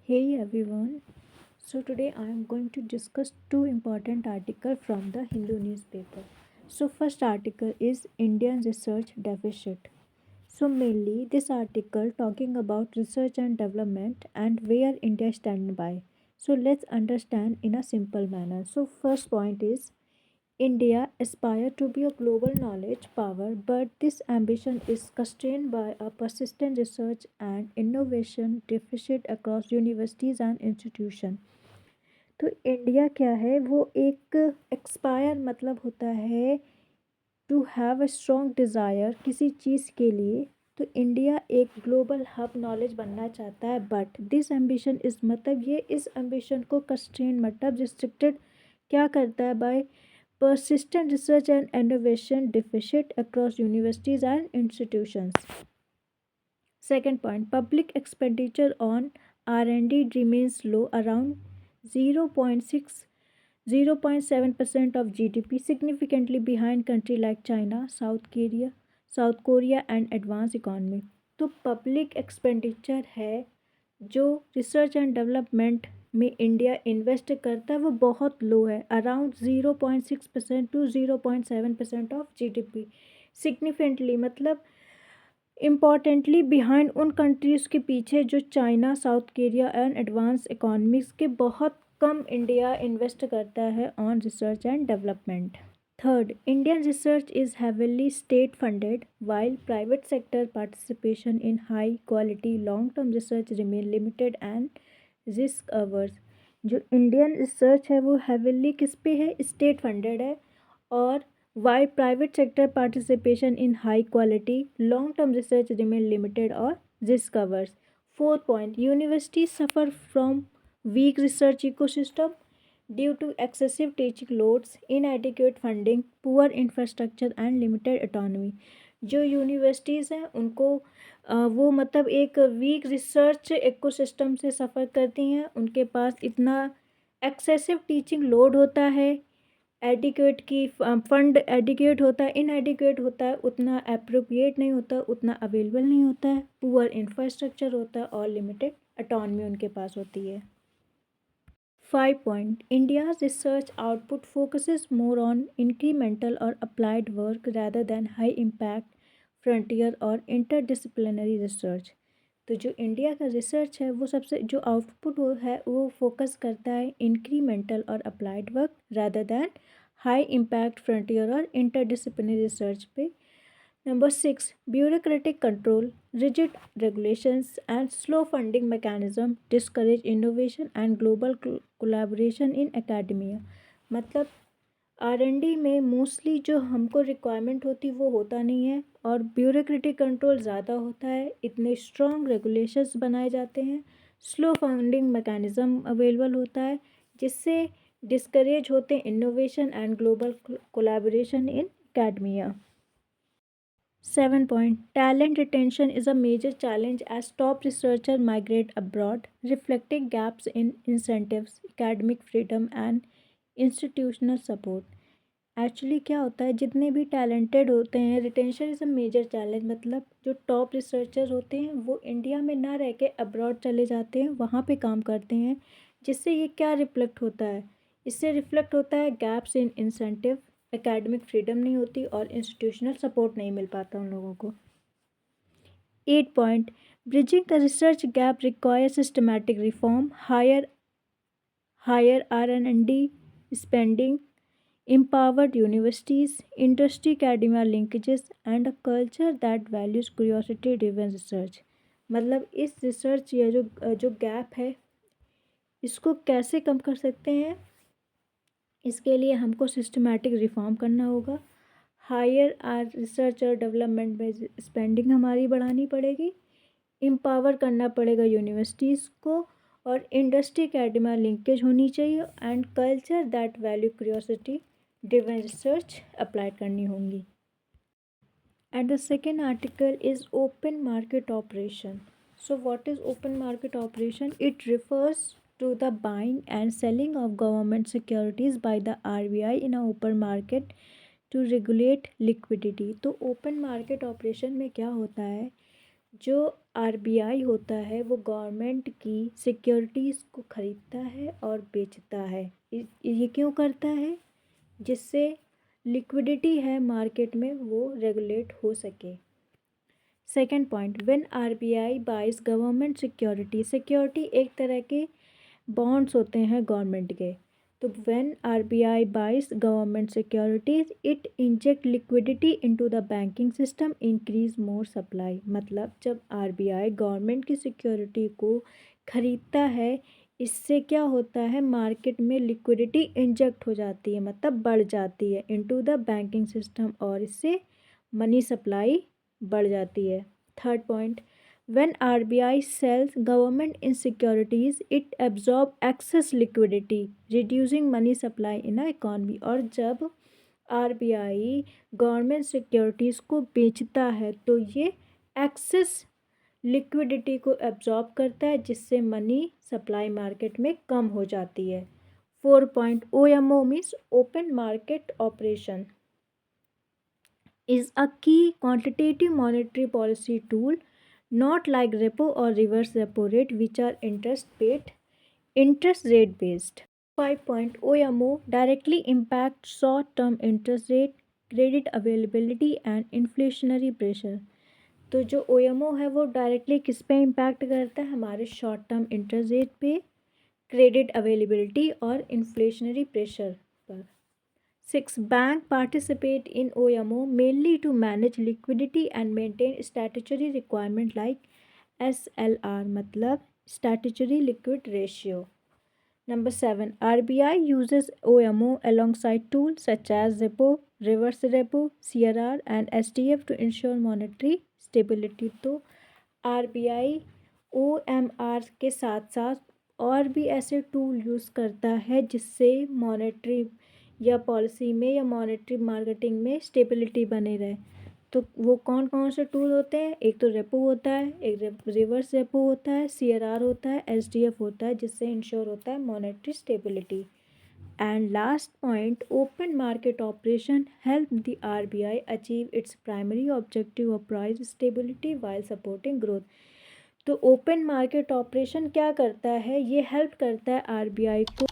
Hey everyone. So today I am going to discuss two important articles from the Hindu newspaper. So first article is Indian research deficit. So mainly this article talking about research and development and where India stand by. So let's understand in a simple manner. So first point is India aspires to be a global knowledge power, but this ambition is constrained by a persistent research and innovation deficit across universities and institutions. तो India क्या है वो एक aspire मतलब होता है to have a strong desire किसी चीज़ के लिए। तो इंडिया एक ग्लोबल हब नॉलेज बनना चाहता है, बट दिस एम्बिशन इस मतलब ये इस एम्बिशन को कंस्ट्रेन मतलब रिस्ट्रिक्टेड क्या करता है bye persistent research and innovation deficit across universities and institutions. Second point, public expenditure on R&D remains low, around 0.6 0.7% of GDP, significantly behind countries like China, South Korea and advanced economy. तो public expenditure है जो research and development में India invest करता है वो बहुत low है, around 0.6% to 0.7% of GDP. Significantly मतलब इम्पॉर्टेंटली बिहाइंड उन कंट्रीज़ के पीछे जो China, South Korea and advance economics के बहुत कम इंडिया इन्वेस्ट करता है on research and development. Third, Indian research is heavily state funded, while private sector participation in high quality long term research remain limited and risk averse. जो Indian research है वो heavily किस पे है, state funded है, और why private sector participation in high quality long term research remain limited और risk averse. Fourth point, university suffer from weak research ecosystem due to excessive teaching loads, inadequate funding, poor infrastructure and limited autonomy। जो universities हैं उनको वो मतलब एक week research ecosystem से सफ़र करती हैं, उनके पास इतना एक्सेसिव टीचिंग लोड होता है, एडिक्वेट की फंड एडिक्वेट होता है, इनएडिक्वेट होता है, उतना अप्रोप्रिएट नहीं होता, उतना अवेलेबल नहीं होता है, पुअर इंफ्रास्ट्रक्चर होता है और लिमिटेड autonomy उनके पास होती है। 5 point, India's research output focuses more on incremental or applied work rather than high impact frontier और interdisciplinary research। तो जो इंडिया का रिसर्च है वो सबसे जो आउटपुट वो है वो फोकस करता है इंक्रीमेंटल और applied work rather than high impact frontier और इंटरडिसिप्लिनरी रिसर्च पे। Number 6. Bureaucratic control, rigid regulations, and slow funding mechanism discourage innovation and global collaboration in academia। मतलब R&D में मोस्टली जो हमको रिक्वायरमेंट होती वो होता नहीं है और ब्यूरोक्रेटिक कंट्रोल ज़्यादा होता है, इतने स्ट्रॉन्ग रेगुलेशंस बनाए जाते हैं, स्लो फंडिंग मैकेनिज़्म अवेलेबल होता है जिससे डिस्करेज होते हैं innovation and global collaboration in academia। 7 point, talent retention is a major challenge as top researchers migrate abroad, reflecting gaps in incentives, academic freedom and institutional support। Actually क्या होता है, जितने भी टैलेंटेड होते हैं retention is a major challenge, मतलब जो top researcher होते हैं वो इंडिया में ना रह के अब्रॉड चले जाते हैं, वहाँ पे काम करते हैं, जिससे ये क्या रिफ्लेक्ट होता है, इससे रिफ्लेक्ट होता है gaps in incentive, academic freedom नहीं होती और इंस्टीट्यूशनल सपोर्ट नहीं मिल पाता उन लोगों को। 8 point, bridging the research gap require systematic reform, higher R&D spending, empowered universities, industry academia linkages and a culture that values curiosity driven research। मतलब इस रिसर्च या जो गैप है इसको कैसे कम कर सकते हैं, इसके लिए हमको सिस्टमैटिक रिफॉर्म करना होगा, हायर आर रिसर्च और डेवलपमेंट में स्पेंडिंग हमारी बढ़ानी पड़ेगी, एम्पावर करना पड़ेगा यूनिवर्सिटीज़ को और इंडस्ट्री अकेडमिया लिंकेज होनी चाहिए and culture that value curiosity driven research apply करनी होंगी। And the second article is open market operation. So what is open market operation? It refers to the buying and selling of government securities by the RBI in a open market to regulate liquidity। तो open market operation में क्या होता है, जो RBI होता है वो government की सिक्योरिटीज़ को खरीदता है और बेचता है। ये क्यों करता है? जिससे लिक्विडिटी है मार्केट में वो रेगुलेट हो सके। Second point, when RBI buys government security, security एक तरह के बॉन्ड्स होते हैं गवर्नमेंट के। तो when RBI buys government securities it inject liquidity into the banking system, increase more supply. मतलब जब आरबीआई गवर्नमेंट की सिक्योरिटी को खरीदता है, इससे क्या होता है, मार्केट में लिक्विडिटी इंजेक्ट हो जाती है, मतलब बढ़ जाती है इनटू द बैंकिंग सिस्टम, और इससे मनी सप्लाई बढ़ जाती है। Third point, when RBI sells government in securities, it absorb excess liquidity, reducing money supply in a economy। और जब RBI गवर्नमेंट सिक्योरिटीज़ को बेचता है तो ये एक्सेस लिक्विडिटी को एब्जॉर्ब करता है, जिससे मनी सप्लाई मार्केट में कम हो जाती है। 4 point, OMO means open market operation is a key quantitative monetary policy tool, not like repo or reverse repo rate, which are interest rate based. 5 point, OMO directly impacts short term interest rate, credit availability and inflationary pressure। तो जो OMO है वो directly किस पे impact करता है? हमारे short term interest rate पे, क्रेडिट अवेलेबिलिटी और इन्फ्लेशनरी प्रेशर पर। 6. Bank participate in OMO mainly to manage liquidity and maintain statutory requirement like SLR, मतलब statutory liquid ratio. Number 7. RBI uses OMO alongside tools such as repo, reverse repo, CRR and STF to ensure monetary stability। तो RBI OMR के साथ साथ और भी ऐसे tool use करता है जिससे मॉनेटरी या पॉलिसी में या मॉनेटरी मार्केटिंग में स्टेबिलिटी बने रहे। तो वो कौन कौन से टूल होते हैं? एक तो रेपो होता है, एक रिवर्स रेपो होता है, CRR होता है, SDF होता है, जिससे इंश्योर होता है monetary stability. And last point, open market operation help the RBI achieve its primary objective of price stability while supporting growth. तो ओपन मार्केट ऑपरेशन क्या करता है? ये हेल्प करता है RBI को